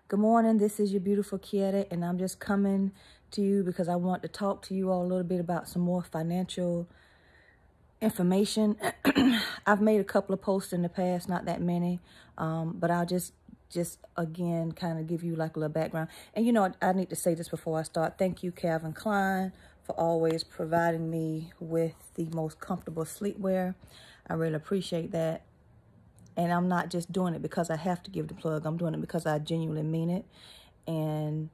Good morning. This is your beautiful Kietta, and I'm just coming to you because I want to talk to you all a little bit about some more financial information. I've made a couple of posts in the past, not that many, but I'll just again kind of give you like a little background. And you know, I need to say this before I start. Thank you, Calvin Klein, for always providing me with the most comfortable sleepwear. I really appreciate that. And I'm not just doing it because I have to give the plug. I'm doing it because I genuinely mean it. And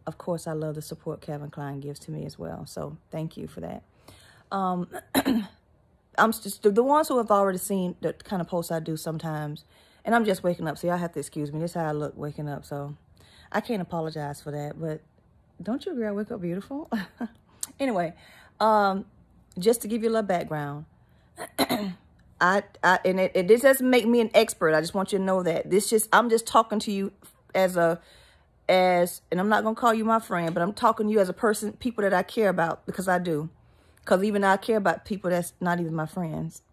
of course, I love the support Calvin Klein gives to me as well. So thank you for that. I'm just the ones who have already seen the kind of posts I do sometimes. And I'm just waking up. So y'all have to excuse me. This is how I look waking up. So I can't apologize for that. But don't you agree I wake up beautiful? Anyway, just to give you a little background. This doesn't make me an expert. I just want you to know that I'm just talking to you and I'm not going to call you my friend, but I'm talking to you as a person, people that I care about, because I do. Because even I care about people that's not even my friends.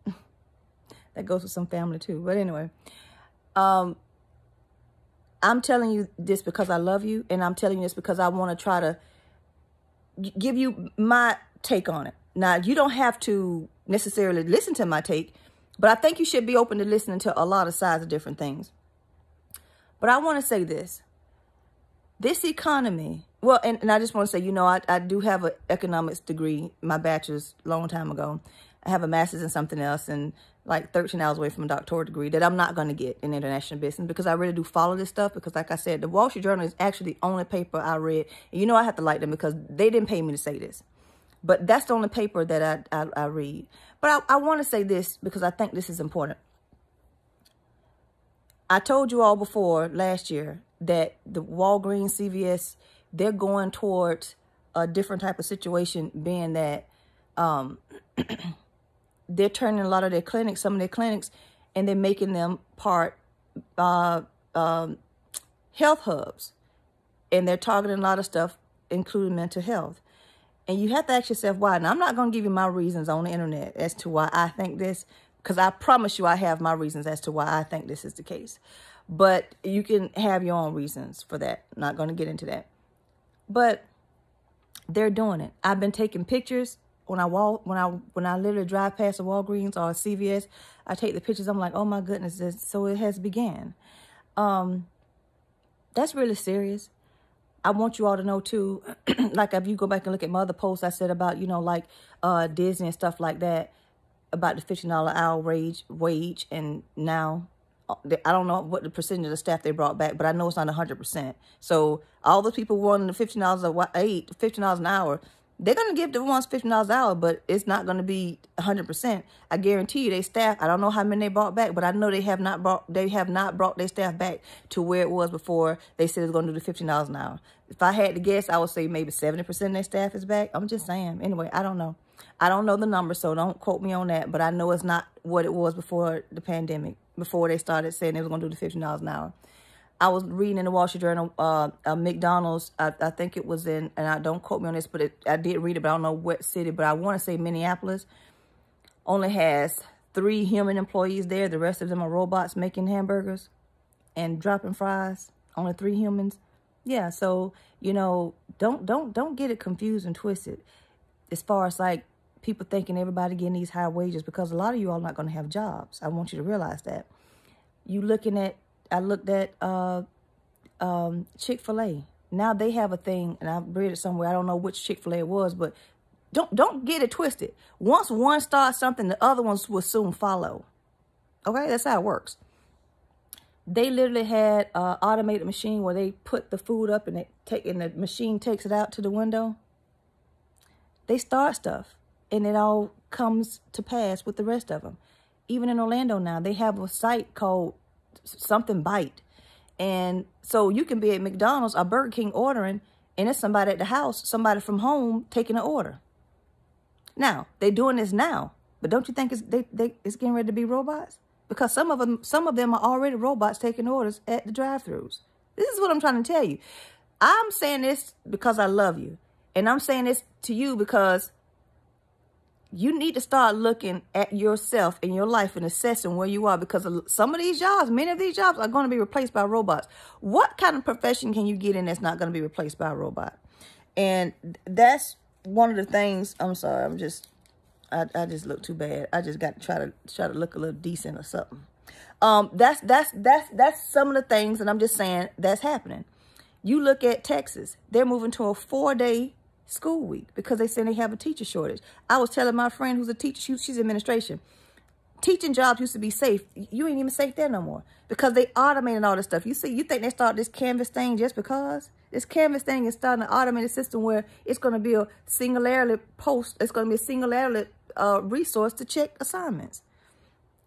That goes with some family too. But anyway, I'm telling you this because I love you, and I'm telling you this because I want to try to give you my take on it. Now, you don't have to necessarily listen to my take, but I think you should be open to listening to a lot of sides of different things. But I want to say this. This economy, well, and I just want to say, you know, I do have an economics degree, my bachelor's a long time ago. I have a master's in something else and like 13 hours away from a doctoral degree that I'm not going to get in international business because I really do follow this stuff because, like I said, the Wall Street Journal is actually the only paper I read. And you know I have to like them because they didn't pay me to say this. But that's the only paper that I read. But I want to say this because I think this is important. I told you all before last year that the Walgreens, CVS, they're going towards a different type of situation, being that they're turning a lot of their clinics, some of their clinics, and they're making them part health hubs. And they're targeting a lot of stuff, including mental health. And you have to ask yourself why. Now, I'm not going to give you my reasons on the internet as to why I think this, because I promise you I have my reasons as to why I think this is the case. But you can have your own reasons for that. I'm not going to get into that. But they're doing it. I've been taking pictures when I literally drive past a Walgreens or a CVS. I take the pictures. I'm like, oh my goodness, so it has began. That's really serious. I want you all to know, too, like if you go back and look at my other posts I said about, you know, like Disney and stuff like that, about the $15 an hour wage, and now I don't know what the percentage of the staff they brought back, but I know it's not 100%. So all the people wanting the $15 an hour, they're going to give the ones $15 an hour, but it's not going to be 100%. I guarantee you, they staff, I don't know how many they brought back, but I know they have not brought their staff back to where it was before they said it was going to do the $15 an hour. If I had to guess, I would say maybe 70% of their staff is back. I'm just saying. Anyway, I don't know. I don't know the number, so don't quote me on that, but I know it's not what it was before the pandemic, before they started saying they were going to do the $15 an hour. I was reading in the Wall Street Journal, McDonald's, I think it was in, and I don't quote me on this, but I did read it, but I don't know what city, but I want to say Minneapolis only has 3 human employees there. The rest of them are robots making hamburgers and dropping fries. Only 3 humans. Yeah, so, you know, don't get it confused and twisted as far as like people thinking everybody getting these high wages, because a lot of you all are not going to have jobs. I want you to realize that. I looked at Chick-fil-A. Now they have a thing, and I read it somewhere. I don't know which Chick-fil-A it was, but don't get it twisted. Once one starts something, the other ones will soon follow. Okay, that's how it works. They literally had an automated machine where they put the food up and the machine takes it out to the window. They start stuff, and it all comes to pass with the rest of them. Even in Orlando now, they have a site called something Bite. And so you can be at McDonald's or Burger King ordering, and it's somebody at the house, somebody from home taking an order. Now, they're doing this now, but don't you think it's getting ready to be robots? Because some of them are already robots taking orders at the drive-thrus. This is what I'm trying to tell you. I'm saying this because I love you. And I'm saying this to you because You need to start looking at yourself and your life and assessing where you are, because some of these jobs, many of these jobs are going to be replaced by robots. What kind of profession can you get in that's not going to be replaced by a robot? And that's one of the things. I'm sorry, I just look too bad. I just got to try to look a little decent or something. That's some of the things, and I'm just saying that's happening. You look at Texas, they're moving to a 4-day school week because they say they have a teacher shortage. I was telling my friend who's a teacher, she's administration. Teaching jobs used to be safe. You ain't even safe there no more because they automated all this stuff. You think they started this Canvas thing just because? This Canvas thing is starting an automated system where it's going to be a singularly post. It's going to be a singularly resource to check assignments.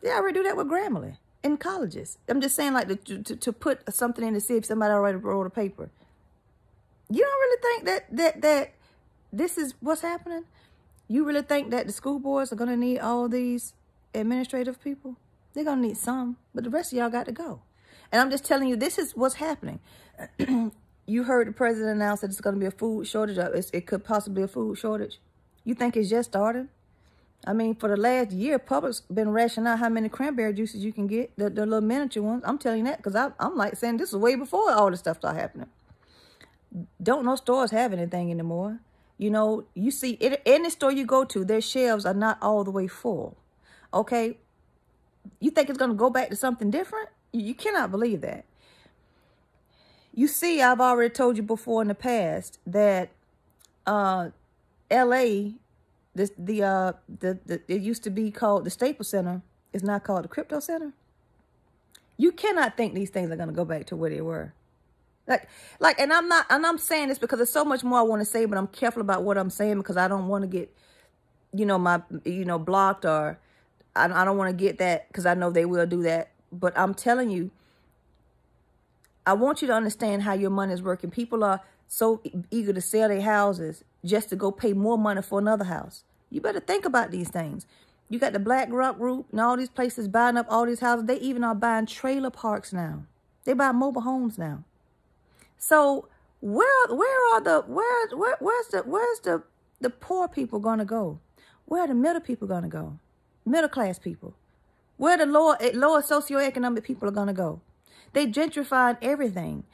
They already do that with Grammarly in colleges. I'm just saying, like, to put something in to see if somebody already wrote a paper. You don't really think that this is what's happening? You really think that the school boards are going to need all these administrative people? They're going to need some, but the rest of y'all got to go. And I'm just telling you, this is what's happening. You heard the president announce that it's going to be a food shortage. It could possibly be a food shortage. You think it's just starting? I mean, for the last year, Publix been rationing out how many cranberry juices you can get, the little miniature ones. I'm telling you that because I'm like saying this is way before all this stuff started happening. Don't no stores have anything anymore. You know, you see, any store you go to, their shelves are not all the way full. Okay? You think it's going to go back to something different? You cannot believe that. You see, I've already told you before in the past that L.A., it used to be called the Staples Center. It's now called the Crypto Center. You cannot think these things are going to go back to where they were. And I'm saying this because there's so much more I want to say, but I'm careful about what I'm saying because I don't want to get, blocked, or I don't want to get that because I know they will do that. But I'm telling you, I want you to understand how your money is working. People are so eager to sell their houses just to go pay more money for another house. You better think about these things. You got the BlackRock Group and all these places buying up all these houses. They even are buying trailer parks now. They buy mobile homes now. So where's the poor people gonna go? Where are the middle people gonna go? Middle class people. Where the lower socioeconomic people are gonna go? They gentrifying everything.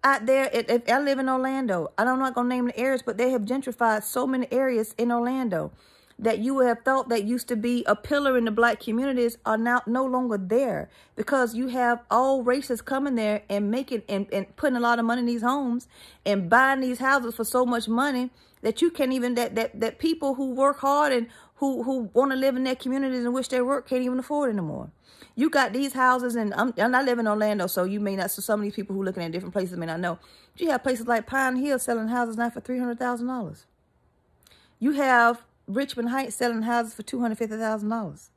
Out there, if I live in Orlando, I'm not gonna name the areas, but they have gentrified so many areas in Orlando that you would have thought that used to be a pillar in the black communities are now no longer there because you have all races coming there and making and putting a lot of money in these homes and buying these houses for so much money that you can't even, that people who work hard and who want to live in their communities in which they work can't even afford anymore. You got these houses, and I live in Orlando, so you may not, so some of these people who are looking at different places may not know. But you have places like Pine Hill selling houses now for $300,000. You have Richmond Heights selling houses for $250,000.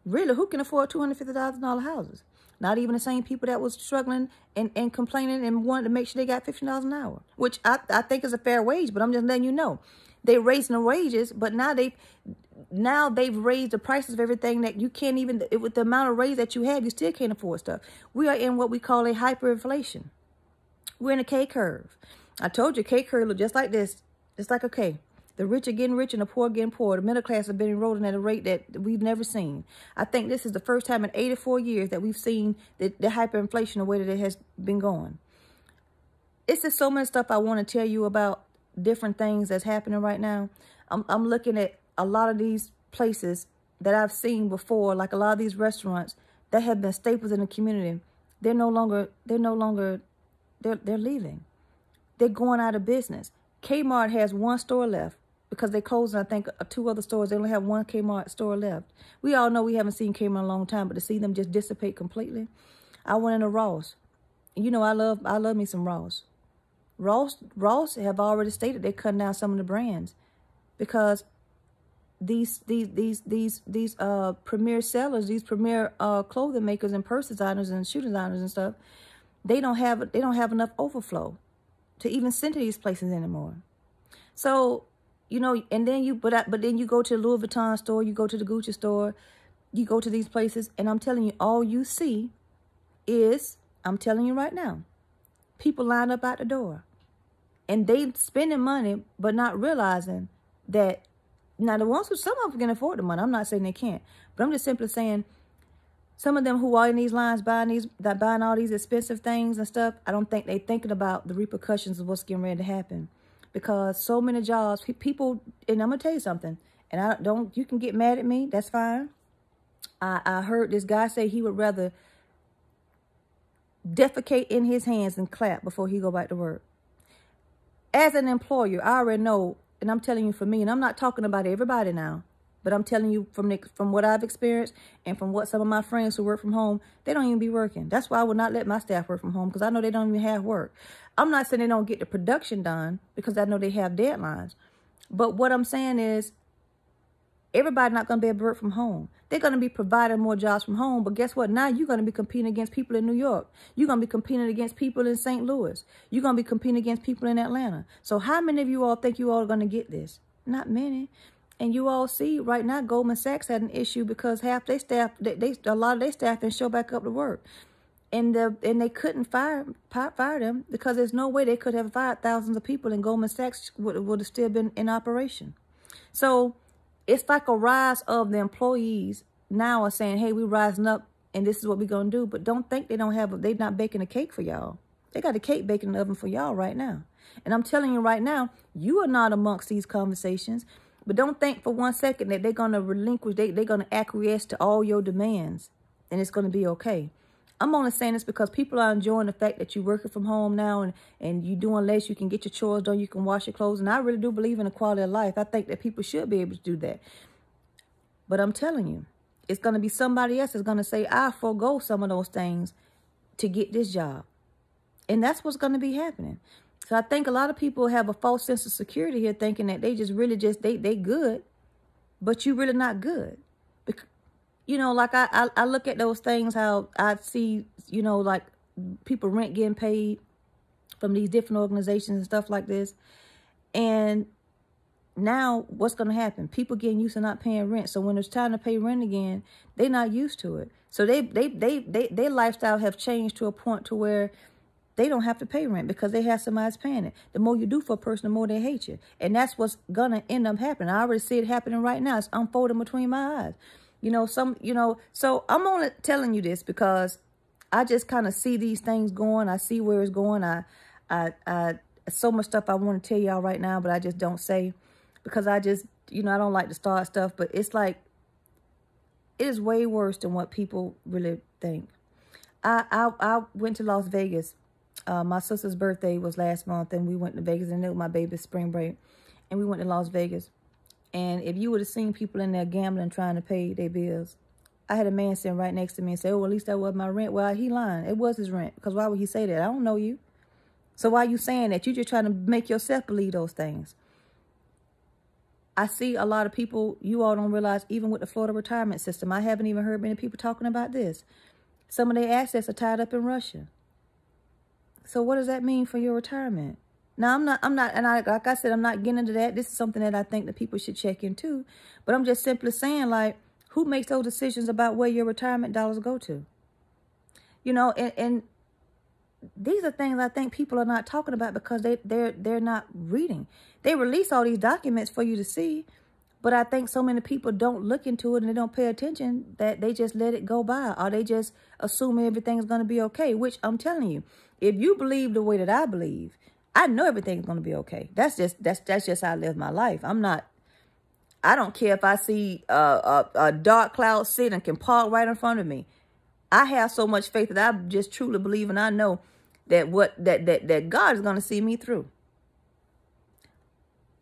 Really, who can afford $250,000 houses? Not even the same people that was struggling and complaining and wanted to make sure they got $15 an hour, which I think is a fair wage, but I'm just letting you know. They're raising the wages, but now they've raised the prices of everything that you can't even, with the amount of raise that you have, you still can't afford stuff. We are in what we call a hyperinflation. We're in a K curve. I told you, K curve look just like this. It's like a K. The rich are getting rich and the poor are getting poor. The middle class have been eroding at a rate that we've never seen. I think this is the first time in 84 years that we've seen the hyperinflation the way that it has been going. It's just so much stuff I want to tell you about different things that's happening right now. I'm looking at a lot of these places that I've seen before, like a lot of these restaurants that have been staples in the community. They're leaving. They're going out of business. Kmart has one store left because they closed, I think, 2 other stores. They only have one Kmart store left. We all know we haven't seen Kmart in a long time, but to see them just dissipate completely. I went into Ross. You know, I love me some Ross. Ross have already stated they're cutting down some of the brands because these premier sellers, these premier clothing makers and purse designers and shoe designers and stuff, they don't have enough overflow to even send to these places anymore. So, you know, and then but then you go to the Louis Vuitton store, you go to the Gucci store, you go to these places, and I'm telling you, all you see is, I'm telling you right now, people line up out the door. And they spending money, but not realizing that Now, the ones who, some of them can afford the money. I'm not saying they can't. But I'm just simply saying, some of them who are in these lines buying all these expensive things and stuff, I don't think they're thinking about the repercussions of what's getting ready to happen. Because so many jobs, people, and I'm going to tell you something, and you can get mad at me, that's fine. I heard this guy say he would rather defecate in his hands and clap before he go back to work. As an employer, I already know, and I'm telling you for me, and I'm not talking about everybody now, but I'm telling you from what I've experienced and from what some of my friends who work from home, they don't even be working. That's why I would not let my staff work from home, because I know they don't even have work. I'm not saying they don't get the production done, because I know they have deadlines. But what I'm saying is, everybody's not going to be able to work from home. They're going to be providing more jobs from home. But guess what? Now you're going to be competing against people in New York. You're going to be competing against people in St. Louis. You're going to be competing against people in Atlanta. So how many of you all think you all are going to get this? Not many. And you all see right now Goldman Sachs had an issue because half their staff, a lot of their staff didn't show back up to work. And they couldn't fire them because there's no way they could have fired thousands of people and Goldman Sachs would have still been in operation. So it's like a rise of the employees now are saying, hey, we're rising up and this is what we're going to do. But don't think they're not baking a cake for y'all. They got a cake baking in the oven for y'all right now. And I'm telling you right now, you are not amongst these conversations. But don't think for 1 second that they're going to relinquish, they're going to acquiesce to all your demands and it's going to be okay. I'm only saying this because people are enjoying the fact that you're working from home now and you're doing less. You can get your chores done. You can wash your clothes. And I really do believe in the quality of life. I think that people should be able to do that. But I'm telling you, it's going to be somebody else that's going to say, I forego some of those things to get this job. And that's what's going to be happening. So I think a lot of people have a false sense of security here thinking that they just really they good, but you really not good. You know, like I look at those things, how I see, you know, like people rent getting paid from these different organizations and stuff like this. And now what's going to happen? People getting used to not paying rent. So when it's time to pay rent again, they're not used to it. So their lifestyle have changed to a point to where they don't have to pay rent because they have somebody paying it. The more you do for a person, the more they hate you. And that's what's going to end up happening. I already see it happening right now. It's unfolding between my eyes. So I'm only telling you this because I just kind of see these things going. I see where it's going. I so much stuff I want to tell y'all right now, but I just don't say because I just, I don't like to start stuff, but it's like, it is way worse than what people really think. I went to Las Vegas. My sister's birthday was last month and we went to Vegas and it was my baby's spring break and we went to Las Vegas. And if you would have seen people in there gambling, trying to pay their bills, I had a man sitting right next to me and say, oh, at least that was my rent. Well, he lying. It was his rent. Because why would he say that? I don't know you. So why are you saying that? You're just trying to make yourself believe those things. I see a lot of people, you all don't realize, even with the Florida retirement system, I haven't even heard many people talking about this. Some of their assets are tied up in Russia. So what does that mean for your retirement? Now, like I said, I'm not getting into that. This is something that I think that people should check into. But I'm just simply saying, like, who makes those decisions about where your retirement dollars go to? And these are things I think people are not talking about because they're not reading. They release all these documents for you to see, but I think so many people don't look into it and they don't pay attention that they just let it go by or they just assume everything's going to be okay, which I'm telling you, if you believe the way that I believe, I know everything's going to be okay. That's just how I live my life. I don't care if I see a dark cloud sitting and can park right in front of me. I have so much faith that I just truly believe and I know that that God is going to see me through.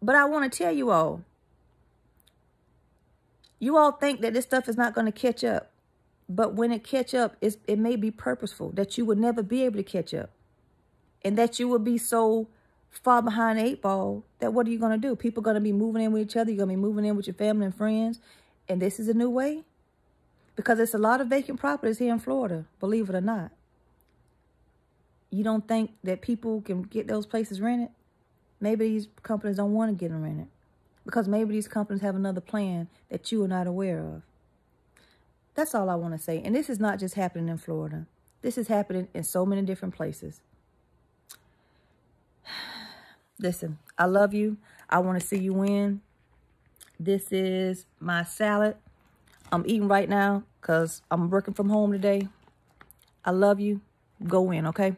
But I want to tell you all think that this stuff is not going to catch up. But when it catch up, it may be purposeful that you would never be able to catch up. And that you will be so far behind the 8 ball that what are you going to do? People are going to be moving in with each other. You're going to be moving in with your family and friends. And this is a new way. Because there's a lot of vacant properties here in Florida, believe it or not. You don't think that people can get those places rented? Maybe these companies don't want to get them rented. Because maybe these companies have another plan that you are not aware of. That's all I want to say. And this is not just happening in Florida. This is happening in so many different places. Listen, I love you. I want to see you win. This is my salad. I'm eating right now because I'm working from home today. I love you. Go in, okay?